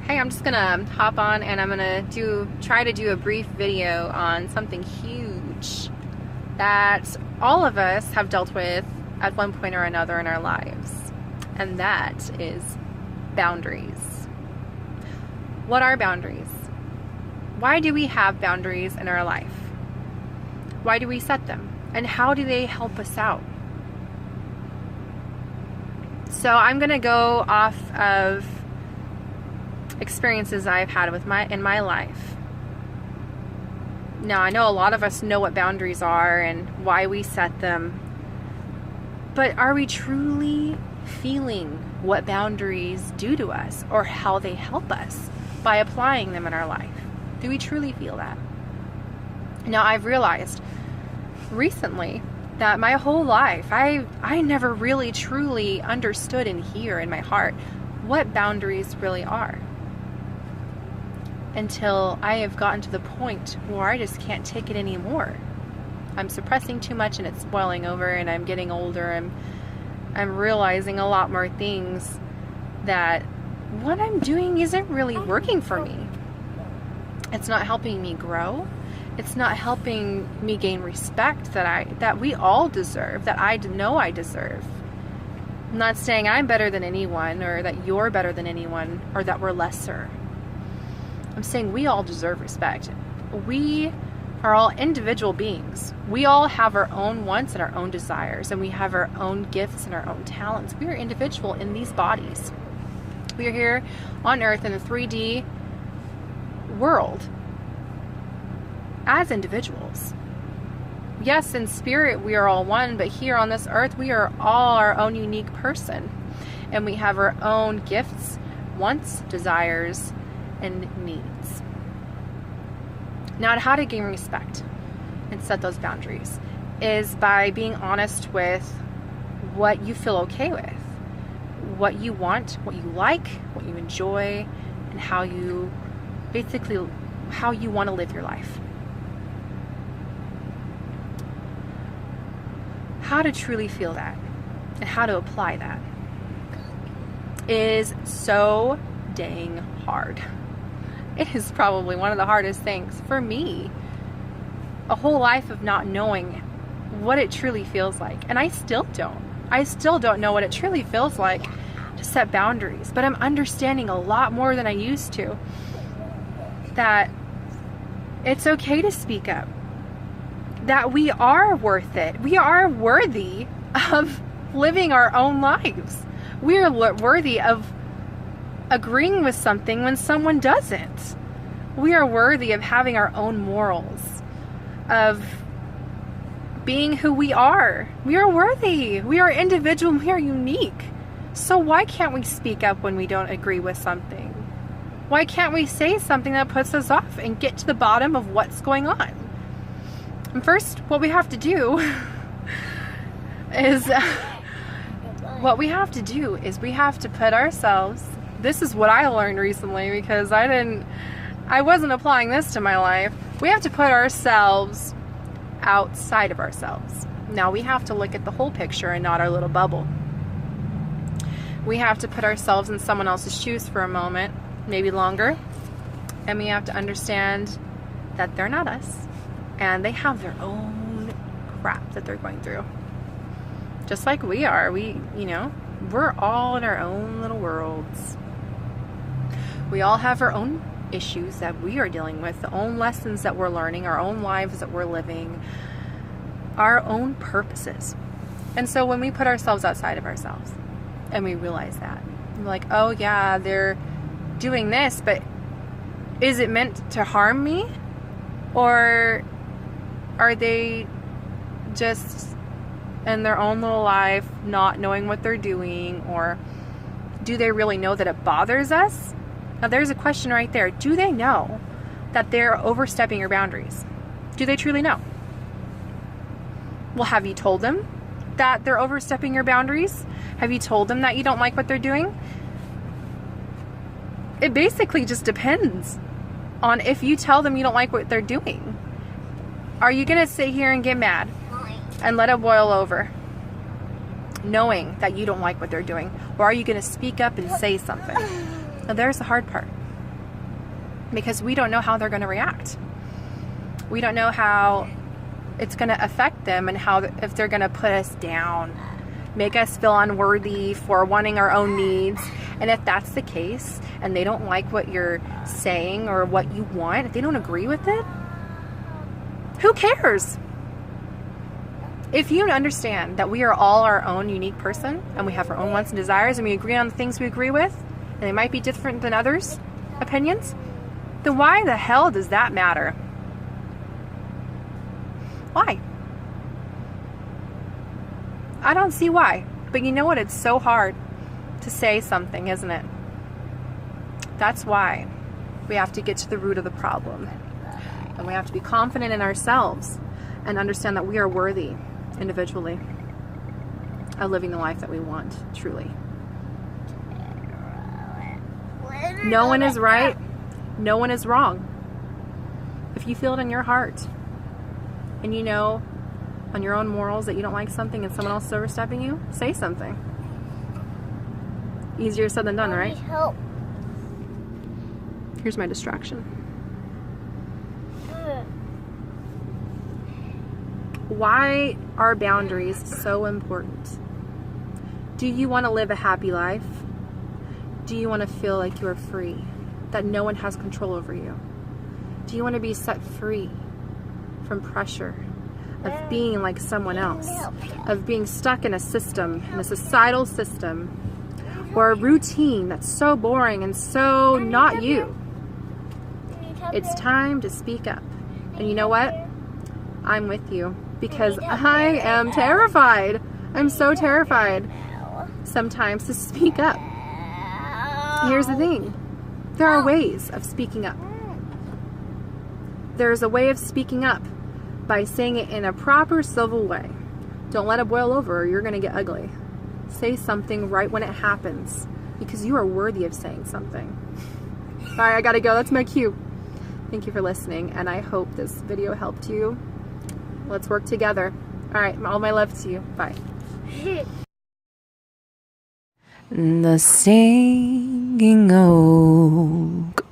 Hey, I'm just gonna hop on and I'm gonna try to do a brief video on something huge that all of us have dealt with at one point or another in our lives, and that is boundaries. What are boundaries? Why do we have boundaries in our life? Why do we set them? And how do they help us out? So I'm gonna go off of experiences I've had in my life. Now, I know a lot of us know what boundaries are and why we set them, but are we truly feeling what boundaries do to us or how they help us by applying them in our life? Do we truly feel that? Now, I've realized recently that my whole life I never really truly understood in here in my heart what boundaries really are, until I have gotten to the point where I just can't take it anymore. I'm suppressing too much and it's boiling over, and I'm getting older. I'm realizing a lot more things, that what I'm doing isn't really working for me. It's not helping me grow. It's not helping me gain respect that we all deserve, that I know I deserve. I'm not saying I'm better than anyone, or that you're better than anyone, or that we're lesser. I'm saying we all deserve respect. We are all individual beings. We all have our own wants and our own desires, and we have our own gifts and our own talents. We are individual in these bodies. We are here on earth in a 3D world as individuals. Yes, in spirit we are all one, but here on this earth we are all our own unique person, and we have our own gifts, wants, desires, and needs. Now, how to gain respect and set those boundaries is by being honest with what you feel okay with, what you want, what you like, what you enjoy, and how you want to live your life. How to truly feel that and how to apply that is so dang hard. It is probably one of the hardest things for me. A whole life of not knowing what it truly feels like. And I still don't know what it truly feels like to set boundaries. But I'm understanding a lot more than I used to, that it's okay to speak up. That we are worth it. We are worthy of living our own lives. We are worthy of agreeing with something when someone doesn't. We are worthy of having our own morals, of being who we are. We are worthy. We are individual. We are unique. So why can't we speak up when we don't agree with something? Why can't we say something that puts us off and get to the bottom of what's going on? And first, what we have to do is we have to put ourselves. This is what I learned recently, because I wasn't applying this to my life. We have to put ourselves outside of ourselves. Now we have to look at the whole picture and not our little bubble. We have to put ourselves in someone else's shoes for a moment, maybe longer, and we have to understand that they're not us, and they have their own crap that they're going through. Just like we are. We're all in our own little worlds. We all have our own issues that we are dealing with, the own lessons that we're learning, our own lives that we're living, our own purposes. And so when we put ourselves outside of ourselves and we realize that, we're like, oh yeah, they're doing this, but is it meant to harm me? Or are they just in their own little life, not knowing what they're doing? Or do they really know that it bothers us? Now there's a question right there. Do they know that they're overstepping your boundaries? Do they truly know? Well, have you told them that they're overstepping your boundaries? Have you told them that you don't like what they're doing? It basically just depends on if you tell them you don't like what they're doing. Are you going to sit here and get mad and let it boil over, knowing that you don't like what they're doing? Or are you going to speak up and say something? Now there's the hard part. because we don't know how they're going to react. We don't know how it's going to affect them, and how, if they're going to put us down, make us feel unworthy for wanting our own needs. And if that's the case, and they don't like what you're saying or what you want, if they don't agree with it, who cares? If you understand that we are all our own unique person, and we have our own wants and desires, and we agree on the things we agree with, and they might be different than others' opinions, then why the hell does that matter? Why? I don't see why. But you know what? It's so hard to say something, isn't it? That's why we have to get to the root of the problem. And we have to be confident in ourselves and understand that we are worthy individually of living the life that we want, truly. No one is right. No one is wrong. If you feel it in your heart, and you know on your own morals that you don't like something and someone else is overstepping you, say something. Easier said than done, right? Here's my distraction. Why are boundaries so important? Do you want to live a happy life? Do you want to feel like you are free, that no one has control over you? Do you want to be set free from pressure of being like someone else, of being stuck in a system, in a societal system, or a routine that's so boring and so not you? It's time to speak up. And you know what? I'm with you, because I am terrified. I'm so terrified sometimes to speak up. Here's the thing. There are ways of speaking up. There's a way of speaking up by saying it in a proper civil way. Don't let it boil over or you're going to get ugly. Say something right when it happens, because you are worthy of saying something. All right, I gotta go. That's my cue. Thank you for listening, and I hope this video helped you. Let's work together. All right, all my love to you. Bye. The singing oak.